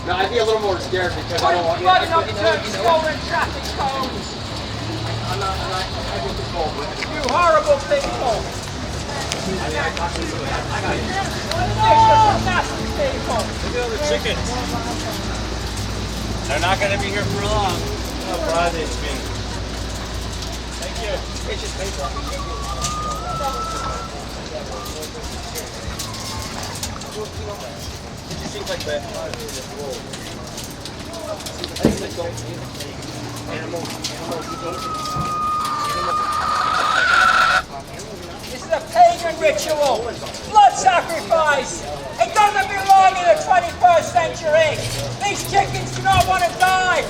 No, I'd be a little more scared because I don't want you to stolen traffic cones. I'm not controlled with it. You horrible people. I mean, I talked to you about that. I got it. Nasty people. Look at all the chickens. They're not going to be here for long. How proud they've been. Thank you. It's just paper. It just seems like that. This is a pagan ritual. Blood sacrifice. It doesn't belong in the 21st century. These chickens do not want to die.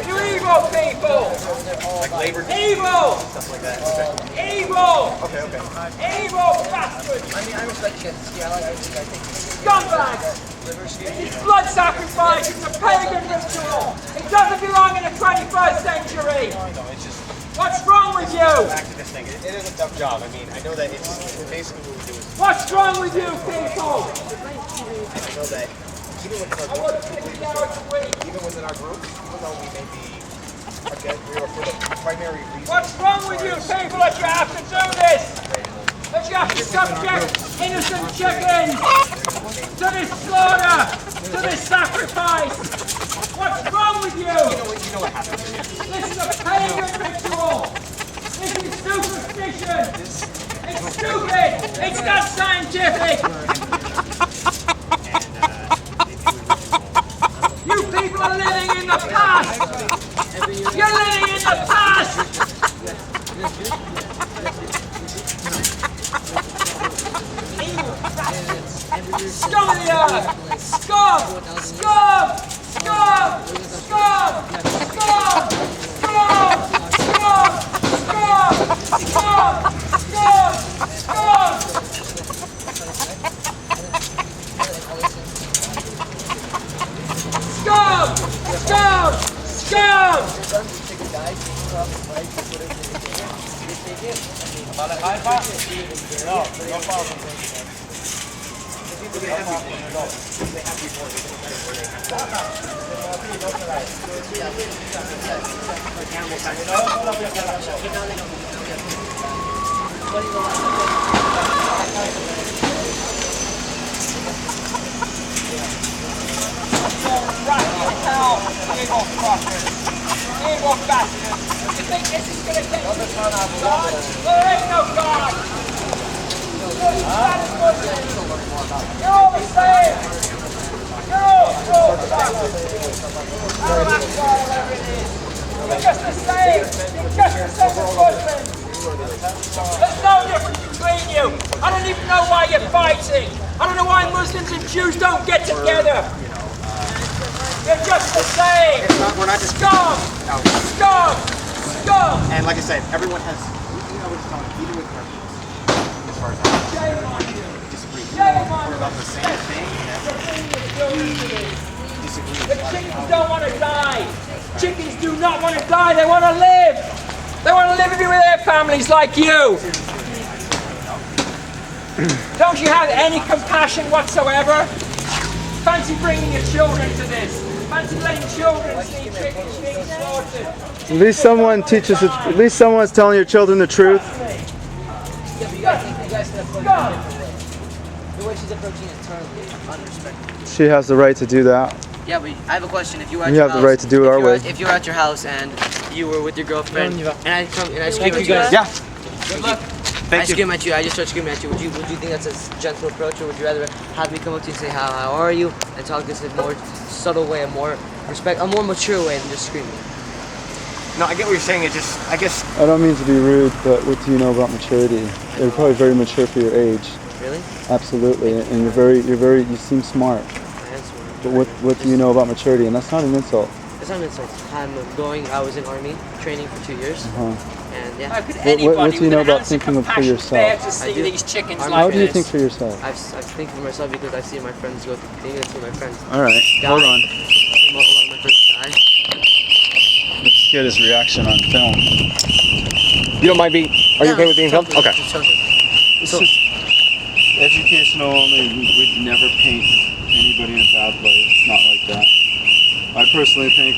You evil people! Like labor Evil! stuff like that. Okay. Evil! Okay. Evil bastards! I mean, I respect you guys. Yeah, I think. Scumbags! It's blood sacrifice. It's a pagan ritual. It doesn't belong in the 21st century. No, it's just What's wrong with you? back to this thing. It is a tough job. I mean, I know that it's basically what we do is. What's wrong with you people? I know that even within our I work group, 50 hours a week. even within our group, even though we may be again, we are for the primary reason. What's wrong with you people that you have to do this? That you have to subject innocent chickens to this slaughter, to this sacrifice? What's wrong with you? You know what happens. This is a pagan ritual. This is superstition. It's stupid. It's not scientific. You people are living in the past. You're living in the past. Scum of the earth! Scum! Scum! Scum! Scum! Scum! Scum! Scum! Scum! Scum! Scum! Scum! Scum! Scum! About a high pass? No, no problem. Evil fuckers. Evil bastards. You think this is gonna get you God? There ain't no God. You're all the same. You're all whatever it is. You're just the same. You're just the same as Muslims. There's no difference between you. I don't even know why you're fighting. I don't know why Muslims and Jews don't get together. You're just the same. We're not just scum. No. Scum. Scum. And like I said, everyone has. You know what it's called, even with our views. As far as Shame on you. disagree. Shame on We're you. about the same thing. Disagree. The chickens don't want to die. Chickens do not want to die. They want to live. They want to live with their families like you. Don't you have any compassion whatsoever? Fancy bringing your children to this. Fancy letting children see chickens being slaughtered. At least someone teaches it. At least someone's telling your children the truth. Yeah, but you guys can approach it a different way. The way she's approaching it internally, unrespectful. She has the right to do that. Yeah, but I have a question. If you were at You your have the house, right to do it our way. If you were at your house and you were with your girlfriend, and I come and I scream at you, Yeah. good luck. Thank I you. scream at you. I just start screaming at you. Would you think that's a gentle approach, or would you rather have me come up to you and say how are you, and talk this in a more subtle way, a more mature way than just screaming? No, I get what you're saying. It just, I guess. I don't mean to be rude, but what do you know about maturity? You're probably very mature for your age. Really? Absolutely, and you seem smart. But what do you know about maturity? And that's not an insult. It's not an insult. I was in Army training for 2 years, And yeah, How could What anybody do you know with an about ounce of thinking for compassion yourself? bear to I see do. these chickens How like How do you this? think for yourself? I think for myself because I've seen my friends go through things. I've seen my friends All right, hold die. on. I've seen a lot of my friends die. Let's get his reaction on film. You don't mind being? Are you okay with being filmed? Okay. It's just educational only. We'd never paint anybody in a bad light. It's not like that. I personally think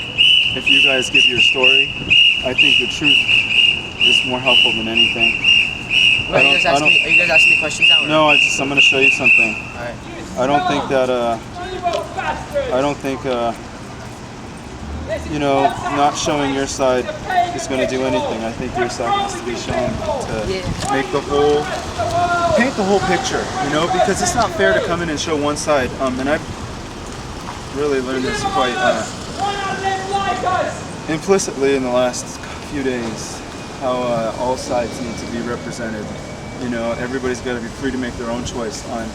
if you guys give your story, I think the truth is more helpful than anything. Are you guys asking me questions now? Or? No, I'm going to show you something. Alright. I don't think that, you know, not showing your side is going to do anything. I think your side has to be shown to make paint the whole picture, you know, because it's not fair to come in and show one side. And I've really learned this quite implicitly in the last few days, how all sides need to be represented. You know, everybody's got to be free to make their own choice on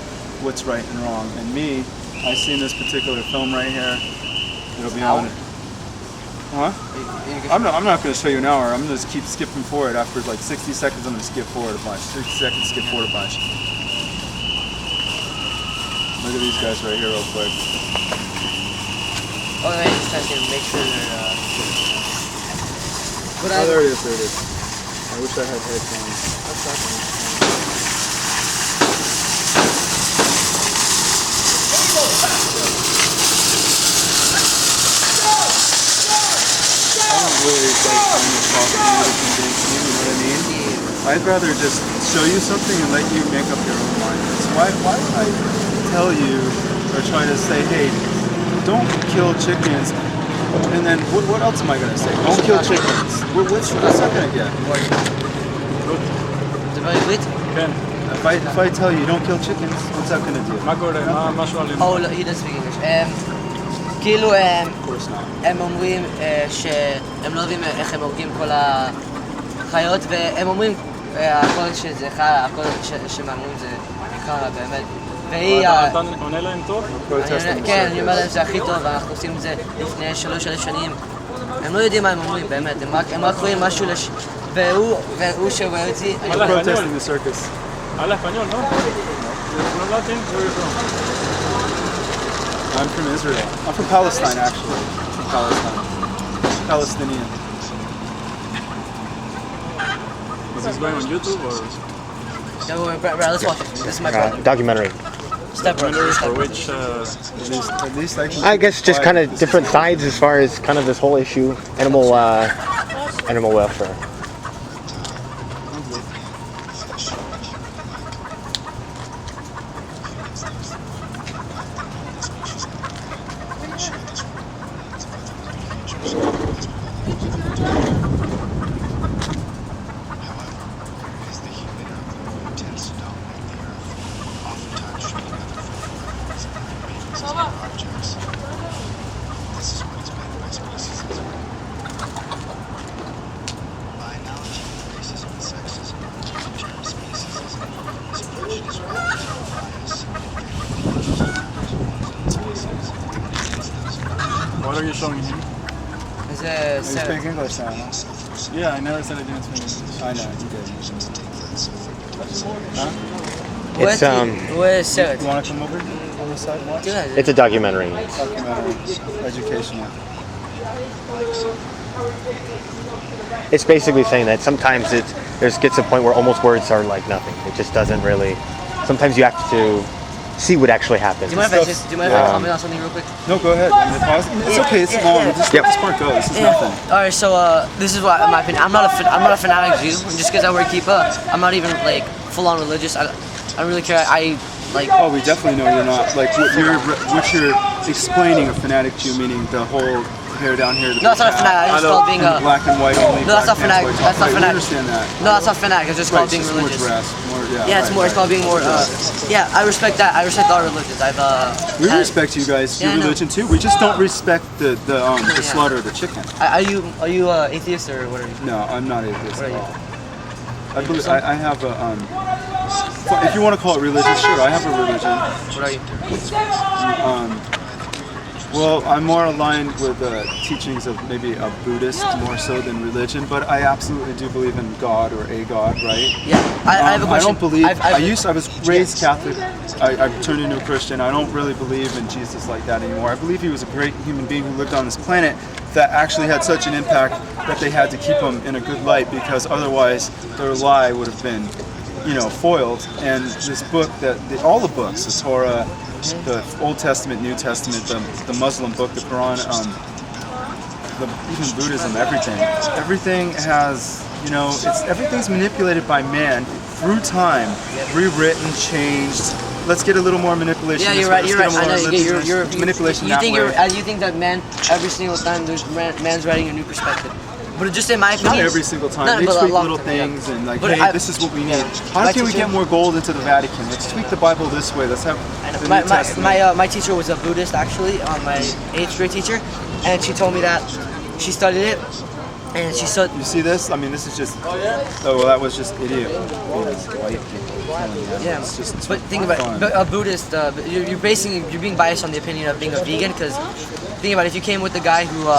what's right and wrong. And me, I've seen this particular film right here. It'll be on it. Huh? I'm not going to show you an hour. I'm going to just keep skipping forward. After like 60 seconds, I'm going to skip forward a bunch. 60 seconds, skip forward a bunch. Look at these guys right here real quick. Oh, wait, just have to make sure they're. Oh, there it is. There it is. I wish I had headphones. Really like trying to talk to you to convince you, you know what I mean? I'd rather just show you something and let you make up your own mind. So why would I tell you or try to say, hey, don't kill chickens, and then what else am I gonna say? Don't kill chickens. What's that gonna get? If I tell you don't kill chickens, what's that gonna do? Oh, no, he doesn't speak English. כאילו הם אומרים שהם לא יודעים איך הם הורגים כל החיות והם אומרים הכל שזה חרא, הכל שהם אומרים זה חרא באמת והיא... אתה עונה להם טוב? כן, אני אומר להם זה הכי טוב, אנחנו עושים את זה לפני 3 שנים הם לא יודעים מה הם אומרים באמת, הם רק רואים משהו והוא שרואה אותי Habla español, ¿no? ¿No Latin? Where are you from? I'm from Israel. I'm from Palestine, actually. I'm from Palestine. Palestinian. Is this going on YouTube or? No, let's watch it. This is my brother. Documentary. Step brother. For which? At least I guess just kind of different sides as far as kind of this whole issue, animal welfare. What are you showing him? It's You speak English now, huh? Yeah, I never said I didn't speak English. I know, you did. It's You want to come over on the side and watch? it's a documentary. Documentary, educational. It's basically saying that sometimes there's gets to a point where almost words are like nothing. It just doesn't really. Sometimes you have to see what actually happens. Do you mind if I comment on something real quick? No, go ahead. It's okay. It's long. Just let this part go. This is nothing. All right, so this is what in my opinion. I'm not a fanatic Jew. Just because I wear kippah, I'm not even like full on religious. I don't really care. I like. Oh, we definitely know you're not. Like what you're explaining a fanatic Jew, meaning the whole hair down here. No, it's not a fanatic. I just called being a black and white only. No, that's not fanatic. That's not fanatic. I understand that. No, that's not fanatic. It's just called being religious. It's more. It's called being more. Yeah, I respect that. I respect all religions. We respect you guys, your religion too. We just don't respect the slaughter of the chicken. Are you atheist or what are you? No, I'm not atheist at all. What I believe I have a if you want to call it religious, sure. I have a religion. are you? Well, I'm more aligned with the teachings of maybe a Buddhist more so than religion, but I absolutely do believe in God or a God, right? Yeah, I have a question. I don't believe. I've- I was raised Catholic. I turned into a Christian. I don't really believe in Jesus like that anymore. I believe he was a great human being who lived on this planet that actually had such an impact that they had to keep him in a good light, because otherwise their lie would have been, foiled. And this book, all the books, the Torah, the Old Testament, New Testament, the Muslim book, the Quran, even Buddhism, everything has, everything's manipulated by man through time, rewritten, changed. Let's get a little more manipulation. Yeah, you're right. I know you're manipulation. You think that man every single time there's man's writing a new perspective. But just in my opinion, not every single time. They tweak little things and this is what we need. How can we get more gold into the Vatican? Let's tweak the Bible this way. Let's have the New Testament. My teacher was a Buddhist actually, my 8th grade teacher, and she told me that she studied it, and she said. You see this? I mean, this is just. Oh well, that was just idiot. Yeah, but think about it. A Buddhist, you're being biased on the opinion of being a vegan, because think about it, if you came with a guy who.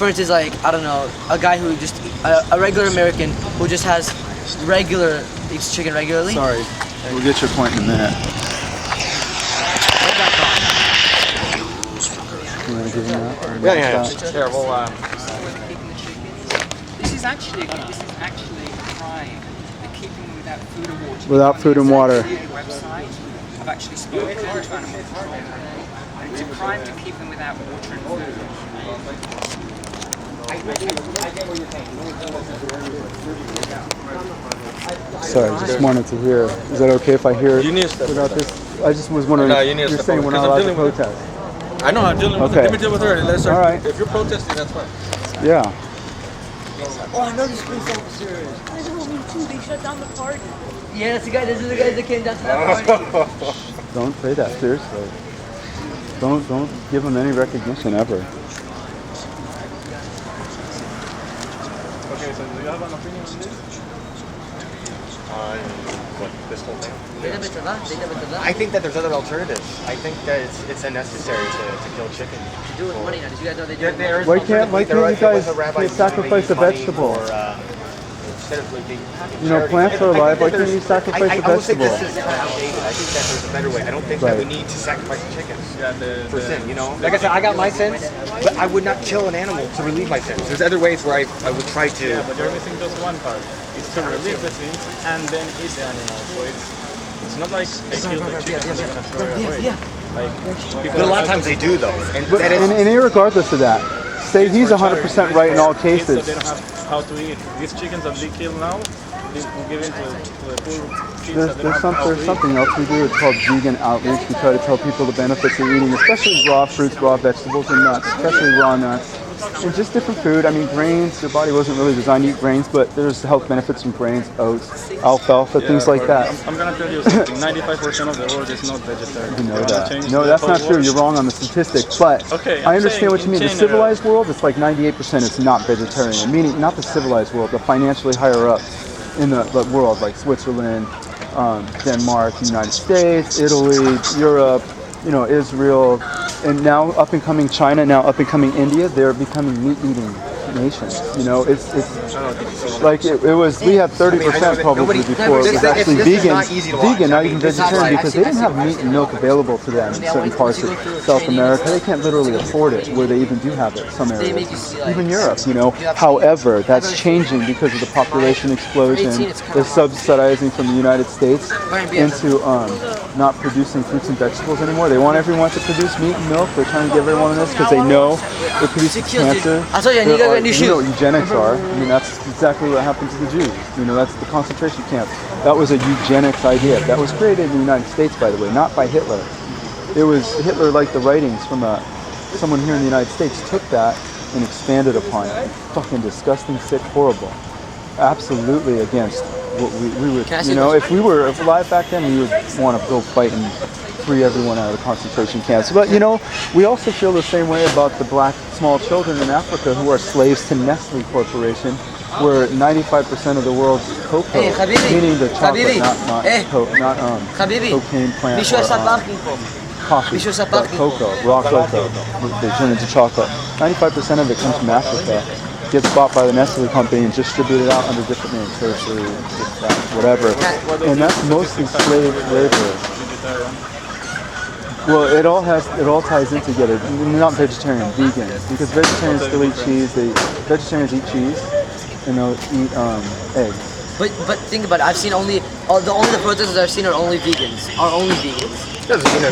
For instance, like, I don't know, a guy who just, a regular American who just eats chicken regularly. Sorry, we'll get your point in a minute. You want to give him that? Or Yeah. Here, well, This is actually a crime. They're keeping them without food or water. Without food and water. The website, I've actually spoken to animal control, and it's a crime to keep them without water and food. Sorry, I just wanted to hear. Is that okay if I hear it without this? I just was wondering. No, you need to you're step saying over, we're not because I'm allowed to dealing with protest. I know I'm dealing with Okay. Let me deal with her. Let's All right. If you're protesting, that's fine. Yeah. Oh, I know these police officers. I know, me too. They shut down the party. Yeah, this is the guys that came down to that party. Don't say that, seriously. Don't give them any recognition ever. Okay, so do you have an opinion on this? On what, this whole thing? They never did that. I think that there's other alternatives. I think that it's unnecessary to kill chicken. To do with money now. Did you guys know they do? There is Why an can't alternative. you guys There was a rabbi sacrifice who a made money vegetable? for, instead of like plants are alive. Why can't you sacrifice a I would say vegetable? this is kind of outdated. I think that there's a better way. I don't think that we need to sacrifice chickens for sin, Like I said, I got my sins, but I would not kill an animal to relieve my sins. There's other ways where I would try to... Yeah, but you're missing just one part. It's to relieve the sins and then eat the animal. So it's not like they kill the chicken and they're going to throw it away. Like, But a lot of times they do, though. And But that is, and regardless of that, say he's 100% right in all kids that cases. they don't have how to eat. These chickens that they kill now, they give in to the poor kids that they don't have how to There's something else we do. It's called vegan outreach. We try to tell people the benefits of eating, especially raw fruits, raw vegetables, and nuts, especially raw nuts. And just different food. I mean, grains, your body wasn't really designed to eat grains, but there's health benefits from grains, oats, alfalfa, things like that. I'm going to tell you something. 95% of the world is not vegetarian. You know that. No, that's not true. You're wrong on the statistic. But Okay, I I'm understand saying what you mean. The in general. civilized world, it's like 98% is not vegetarian. Meaning, not the civilized world, the financially higher up in the world, like Switzerland, Denmark, United States, Italy, Europe, Israel, and now up and coming China, now up and coming India. They're becoming meat-eating nations. It's like it was. We had 30% probably before it was actually vegan, not even vegetarian, because they didn't have meat and milk available to them in certain parts of South America. They can't literally afford it, where they even do have it. Some areas, even Europe. However, that's changing because of the population explosion, the subsidizing from the United States into not producing fruits and vegetables anymore. They want everyone to produce meat and milk. They're trying to give everyone this because they know it produces cancer. You know what eugenics are. I mean, that's exactly what happened to the Jews. That's the concentration camps. That was a eugenics idea. That was created in the United States, by the way, not by Hitler. It was Hitler, like the writings from someone here in the United States, took that and expanded upon it. Fucking disgusting, sick, horrible. Absolutely against what we would, if we were alive back then, we would want to go fight and free everyone out of the concentration camps. But we also feel the same way about the black small children in Africa who are slaves to Nestle Corporation, where 95% of the world's cocoa, meaning the chocolate, not cocaine plant, or coffee, but cocoa, raw cocoa, they turn into chocolate. 95% of it comes from Africa, gets bought by the Nestle company and distributed out under different names, tertiary, whatever. And that's mostly slave labor. Well, it all ties in together. Not vegetarian, vegan, because vegetarians still eat cheese. Vegetarians eat cheese, and they'll eat eggs. But think about it. I've seen the protesters I've seen are only vegans.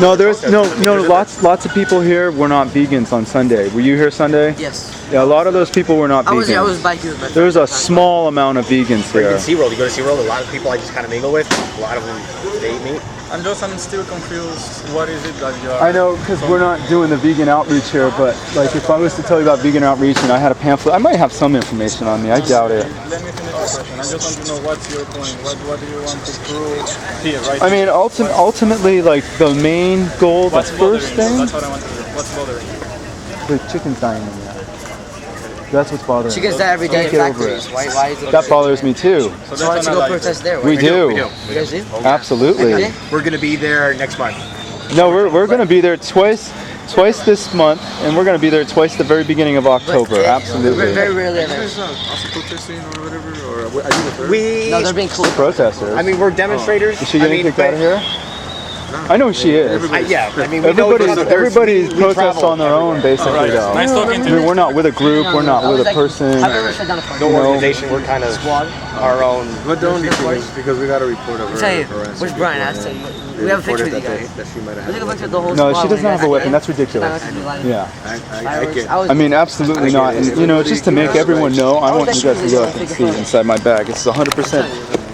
No, there's no. Lots of people here were not vegans on Sunday. Were you here Sunday? Yes. Yeah, a lot of those people were not vegans. I was biking with my There's a small amount of vegans here. SeaWorld, you go to SeaWorld, a lot of people I just kind of mingle with. A lot of them, they eat meat. I'm still confused. What is it that you are? I know, because we're not doing the vegan outreach here, but like if I was to tell you about vegan outreach and I had a pamphlet, I might have some information on me. I doubt it. Let me finish the question. I just want to know what's your point. What do you want to prove here, right? I mean, ultimately, like the main goal, the first thing. That's what I want to do. What's bothering you? The chicken's dying in there. That's what's bothering me. Chickens die every day in factories. Why is it? That bothers me too. So why don't you go protest there? We do. You guys do? Absolutely. We're going to be there next month. No, we're going to be there twice this month, and we're going to be there twice the very beginning of October. Absolutely. Very rarely there. Also protesting or whatever, or are you the third? No, they're being cool. Protesters. I mean, we're demonstrators. Is she getting kicked out of here? I know she is. Everybody protests on their own, basically, though. Nice talking to I mean, we're not with a group, we're not with a person. No organization, we're kind of our own. What don't you think? Because we got a report of her. Where's Brian? I have to tell you. We have a picture with you guys. That she might have Look had. at the picture of the whole No, squad she doesn't when have a you weapon. guys That's ridiculous. Yeah. I get. I mean, absolutely not. And, you know, just to make everyone know, I want you guys to look and see inside my bag. It's 100%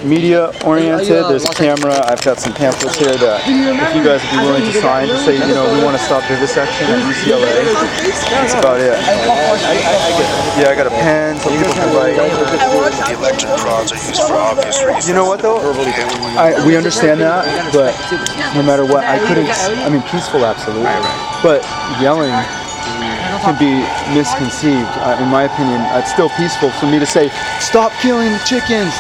media oriented. There's a camera. I've got some pamphlets here that if you guys would be willing to sign to say, you know, we want to stop vivisection at UCLA. That's about it. Yeah, I got a pen so people can write. Electric prods are used for obvious reasons. You know what though? We understand that, but no matter what, I mean, peaceful, absolutely. But yelling can be misconceived. In my opinion, it's still peaceful for me to say, stop killing the chickens.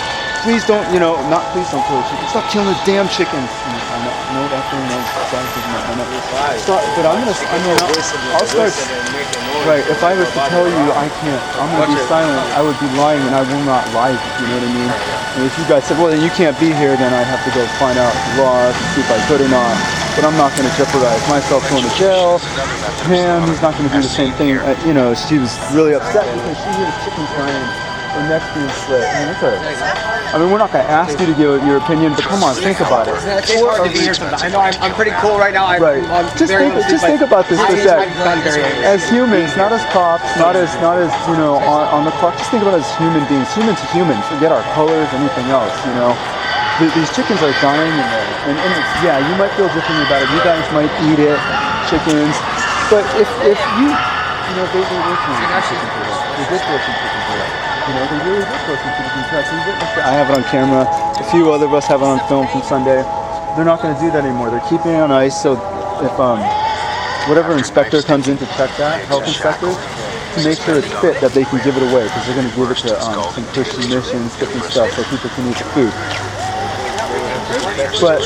Please don't, you know, please don't kill the chickens. Stop killing the damn chickens. No, stop, but I'll start. Right, if I was to tell you I'm going to be silent, I would be lying, and I will not lie, you know what I mean? And if you guys said, well, then you can't be here, then I'd have to go find out the law to see if I could or not. But I'm not going to jeopardize myself going to jail. Pam, he's not going to do the same thing. You know, she was really upset because she hears chickens dying. Her neck's being slit. I mean, we're not going to ask you to give your opinion, but come on, think about it. It's hard to be here sometimes. I know I'm pretty cool right now. Right. Just think about this for a sec. As humans, not as cops, not as you know, on the clock. Just think about it as human beings. Human to human. Forget our colors, anything else. You know, these chickens are dying in there, and it's, yeah, you might feel differently about it. You guys might eat it, chickens, but if you know, they were working on chicken for that. They did work on chicken for that. You know, they really did work on chicken for that. I have it on camera. A few other of us have it on film from Sunday. They're not going to do that anymore. They're keeping it on ice, so if whatever inspector comes in to check that, health inspector, to make sure it's fit, that they can give it away, because they're going to give it to some Christian missions, different stuff, so people can eat the food. But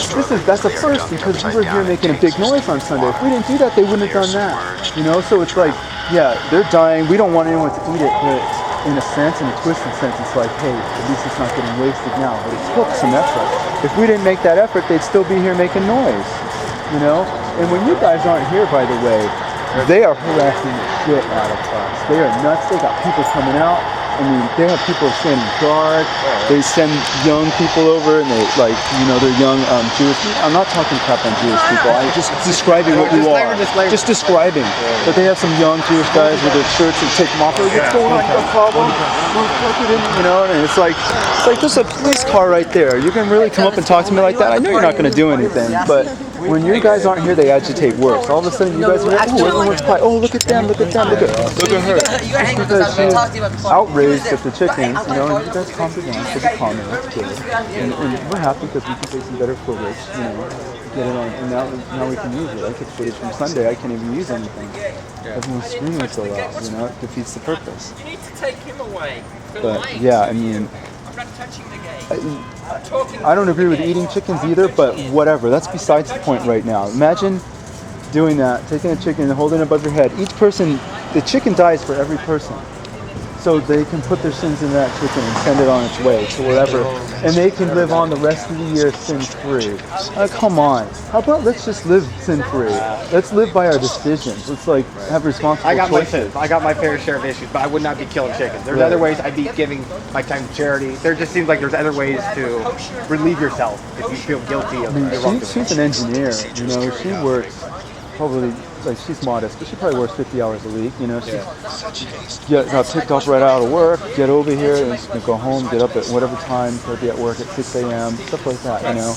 that's a first, because we were here making a big noise on Sunday. If we didn't do that, they wouldn't have done that. You know, so it's like, yeah, they're dying. We don't want anyone to eat it, but in a sense, in a twisted sense, it's like, hey, at least it's not getting wasted now. But it took some effort. If we didn't make that effort, they'd still be here making noise. You know? And when you guys aren't here, by the way, they are harassing the shit out of us. They are nuts. They got people coming out. I mean, they have people standing guard. They send young people over, and they, like, you know, they're young Jewish. I'm not talking crap on Jewish people. I'm just describing what you are. Just describing. But they have some young Jewish guys with their shirts and take them off. Like, what's going on? No problem. You know, and it's like there's a police car right there. You can really come up and talk to me like that. I know you're not going to do anything, but when you guys aren't here, they agitate worse. All of a sudden, you guys are like, oh, everyone's quiet. Oh, look at them, look at them, look at her. Just because she's outraged at the chickens, you know, and you guys calm down, take a comment, that's good. And we're happy because we can take some better footage, you know, get it on, and now we can use it. I took footage from Sunday, I can't even use anything. Everyone's screaming so loud, you know, it defeats the purpose. You need to take him away. But, yeah, I mean, I'm not touching the game. I'm talking I don't agree with eating chickens either, but whatever. That's besides the point right now. Imagine doing that, taking a chicken and holding it above your head. Each person, the chicken dies for every person. So they can put their sins in that chicken and send it on its way to wherever. And they can live on the rest of the year sin-free. Come on. How about let's just live sin-free? Let's live by our decisions. Let's like have responsible choices. I got my fair share of issues, but I would not be killing chickens. There's other ways I'd be giving my time to charity. There just seems like there's other ways to relieve yourself if you feel guilty of your wrongdoing. She's an engineer, you know, she works probably, like she's modest, but she probably works 50 hours a week, you know. She got picked up right out of work, get over here, and she's gonna go home, get up at whatever time, she'll be at work at 6 a.m., stuff like that, you know.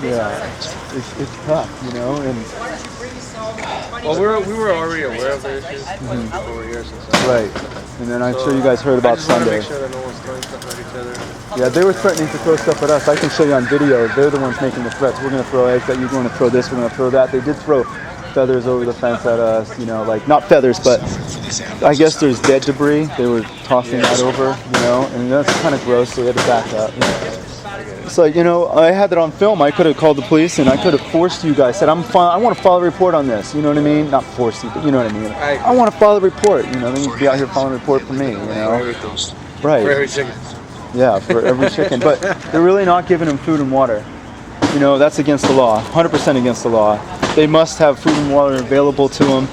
Yeah, it's tough, you know, and... Well, we were already aware of the issues over here since right, and then I'm sure you guys heard about Sunday. I just want to make sure that no one's throwing stuff at each other. Yeah, they were threatening to throw stuff at us. I can show you on video. They're the ones making the threats. We're going to throw eggs at you. We're going to throw this. We're going to throw that. They did throw feathers over the fence at us. You know, like not feathers, but I guess there's dead debris. They were tossing that over. You know, and that's kind of gross. So we had to back up. It's like, you know, I had that on film. I could have called the police and I could have forced you guys. Said, I want to file a report on this. You know what I mean? Not force you, but you know what I mean. I want to file a report. You know, then you'd be out here filing a report for me. You know, right? For every chicken. Yeah, for every chicken. But they're really not giving them food and water. You know, that's against the law. 100% against the law. They must have food and water available to them.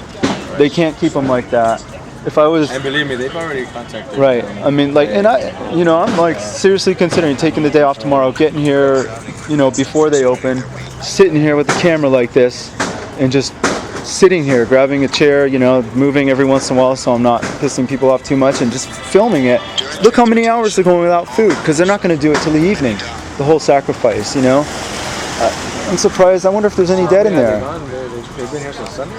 They can't keep them like that. If I was... And believe me, they've already contacted me. Right. I mean, like, and I, you know, I'm like seriously considering taking the day off tomorrow, getting here, you know, before they open, sitting here with the camera like this, and just sitting here, grabbing a chair, you know, moving every once in a while so I'm not pissing people off too much, and just filming it. Look how many hours they're going without food, because they're not going to do it till the evening. The whole sacrifice, you know. I'm surprised. I wonder if there's any dead in there. They've been here since Sunday?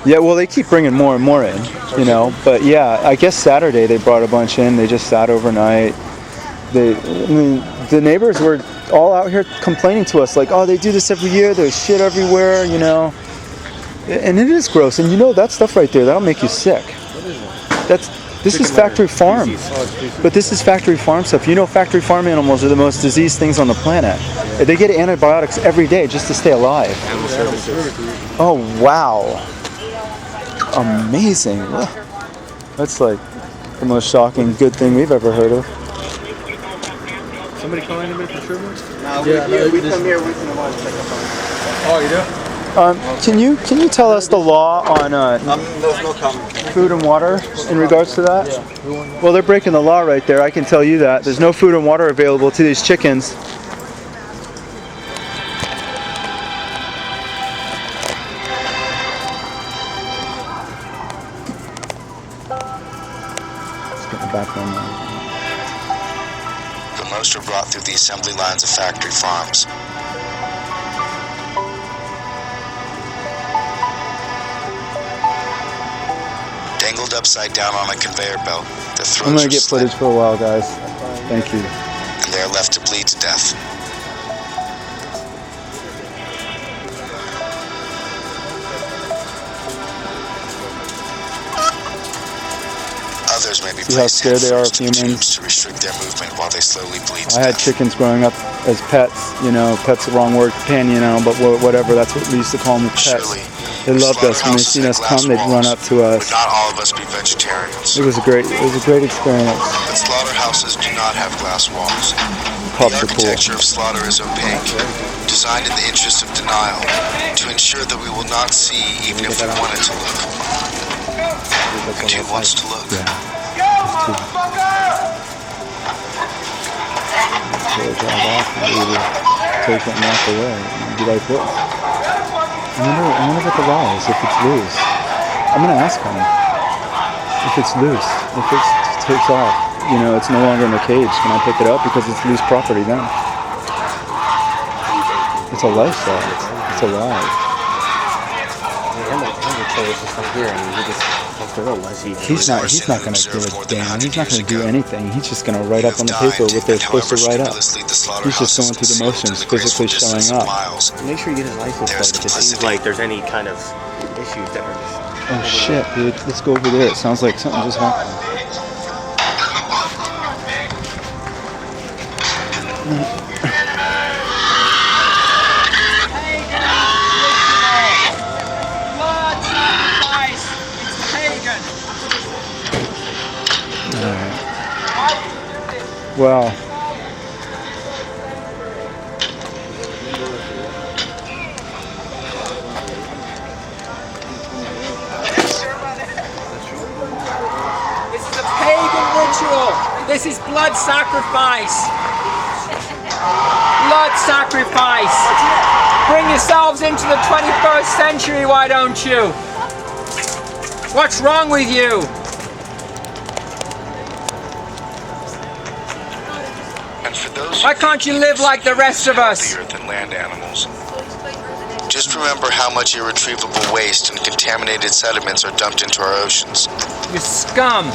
Yeah, well, they keep bringing more and more in, you know. But yeah, I guess Saturday they brought a bunch in. They just sat overnight. I mean, the neighbors were all out here complaining to us, like, oh, they do this every year. There's shit everywhere, you know. And it is gross. And you know that stuff right there, that'll make you sick. This is factory farm. But this is factory farm stuff. You know, factory farm animals are the most diseased things on the planet. They get antibiotics every day just to stay alive. Oh, wow. Amazing. That's like the most shocking good thing we've ever heard of. Somebody calling anybody for treatment? No, we come here once in a while to check up on it. Oh, you do? Can you tell us the law on there's no comment. food and water in regards to that? Yeah. Well, they're breaking the law right there. I can tell you that. There's no food and water available to these chickens. Let's get the background now. The most are brought through the assembly lines of factory farms. Dangled upside down on a conveyor belt, their throats I'm going to are get slit, footage for a while, guys. Thank you. and they are left to bleed to death. Others may be See how placed scared they are of headfirst into humans? tubes to restrict their movement while they slowly bleed to I had death. chickens growing up as pets, you know, pet's the wrong word, companion animal, but whatever, that's what we used to call them, pets. Surely, They loved us. When they seen us come, they'd run up to us. Would not all of us be vegetarians? It was a great experience. But slaughterhouses do not have glass walls. Pups The are cool. architecture of slaughter is opaque, designed in the interest of denial, to ensure that we will not see even if we wanted to look. And who wants to look? They'll drive off and we would take it and walk away. And be like, what? I wonder what the law is, if it's loose. I'm going to ask him. If it's loose, if it takes off, you know, it's no longer in the cage, can I pick it up? Because it's loose property then. It's a lifestyle. It's alive. He's not going to give a damn. He's not going to do anything. He's just going to write up on the paper what they're supposed to write up. He's just going through the motions, physically showing up. Make sure you get his license plate if it seems like there's any kind of issues that are just... Oh shit, dude. Let's go over there. It sounds like something just happened. Wow. This is a pagan ritual. This is blood sacrifice. Blood sacrifice. Bring yourselves into the 21st century, why don't you? What's wrong with you? And for those Why can't you live like the rest of us? healthier than land animals, just remember how much irretrievable waste and contaminated sediments are dumped into our oceans. You scum.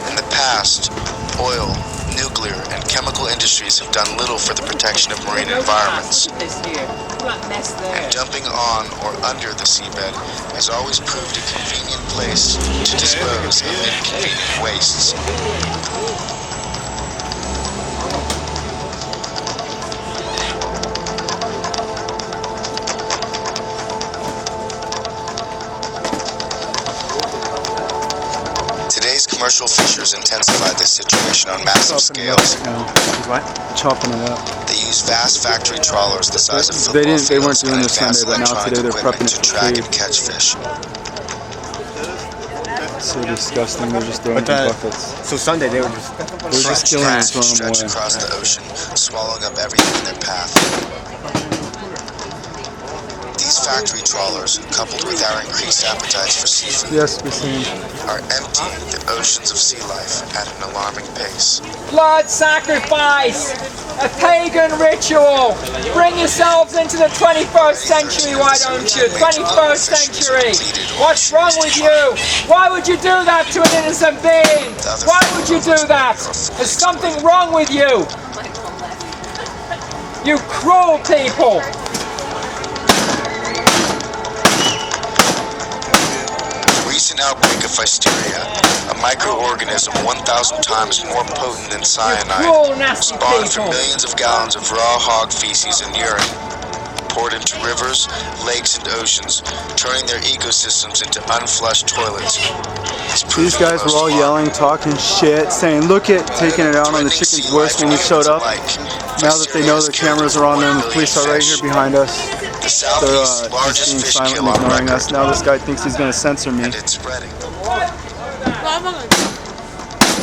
In the past, oil, nuclear, and chemical industries have done little for the protection of marine environments. And dumping on or under the seabed has always proved a convenient place to dispose of inconvenient wastes. Today's commercial fishers intensify this situation on massive scales. What? Chopping it up. They use vast factory trawlers the size of They football didn't. They weren't fields and doing this Sunday, advanced but now electronic today they're equipment prepping it to for track food. and catch fish. So disgusting. They're just throwing it in buckets. So Sunday they were just They're just killing and throwing them Stretch away. across the ocean, swallowing up everything in their path. These factory trawlers, coupled with our increased appetites for seafood, Yes, we're seeing. are emptying the oceans of sea life at an alarming pace. Blood sacrifice. A pagan ritual. Bring yourselves into the 21st century, why don't you? 21st century. What's wrong with you? Why would you do that to an innocent being? Why would you do that? There's something wrong with you. You cruel people. Recent outbreak of Pfiesteria, a microorganism 1,000 times more potent than cyanide, Cruel, nasty spawned from people. millions of gallons of raw hog feces and urine, poured into rivers, lakes, and oceans, turning their ecosystems into unflushed toilets. These guys were all yelling, talking shit, saying, look at, taking it out on the chickens worse when we showed up. Now that they know the cameras are on them, the police are right here behind us. They're just being silent and ignoring us. Now this guy thinks he's going to censor me. It's spreading.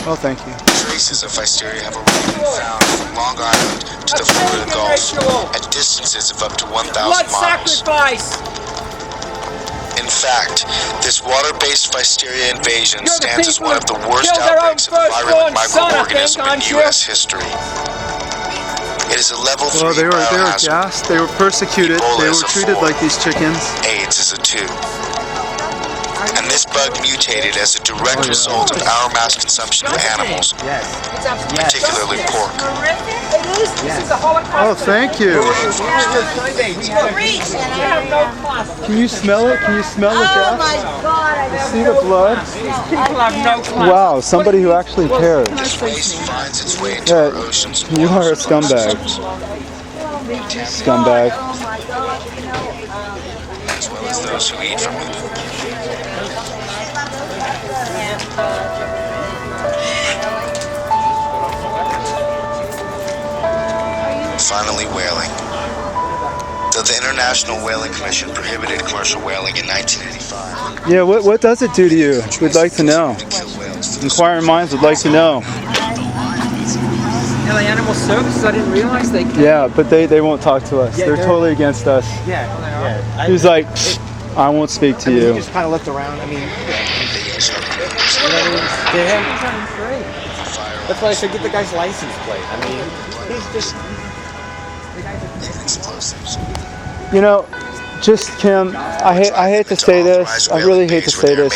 Oh, thank you. Traces of Pfiesteria have already been found from Long Island to the Florida Gulf at distances of up to 1,000 Blood miles. sacrifice. In fact, this water-based Pfiesteria invasion You're the stands as people one of the who worst killed their own outbreaks of a virulent firstborn son, I microorganism think, in aren't you? U.S. history. It is a level 3 Well, they were biohazard. gassed. They were persecuted. Ebola They is were a treated 4. like these chickens. AIDS is a 2. And this bug mutated as a direct result of our mass consumption of animals, particularly pork. It is. This is the Holocaust. Oh, thank you. Can you smell it? Can you smell the gas? See the blood? People have no class. Wow, somebody who actually cares. This waste finds its way into our oceans. You are a scumbag. Scumbag. As well as those who eat from it. Finally, whaling. Though the International Whaling Commission prohibited commercial whaling in 1985. Yeah, what does it do to you? We'd like to know. Inquiring minds would like to know. LA Animal Services, I didn't realize they could. Yeah, but they won't talk to us. They're totally against us. yeah. He's like, I won't speak to He you. just kind of looked around. I mean, that's why I said get the guy's license plate. I mean, he's just. Explosives. You know, just Kim, I hate to say this. I really hate to say this.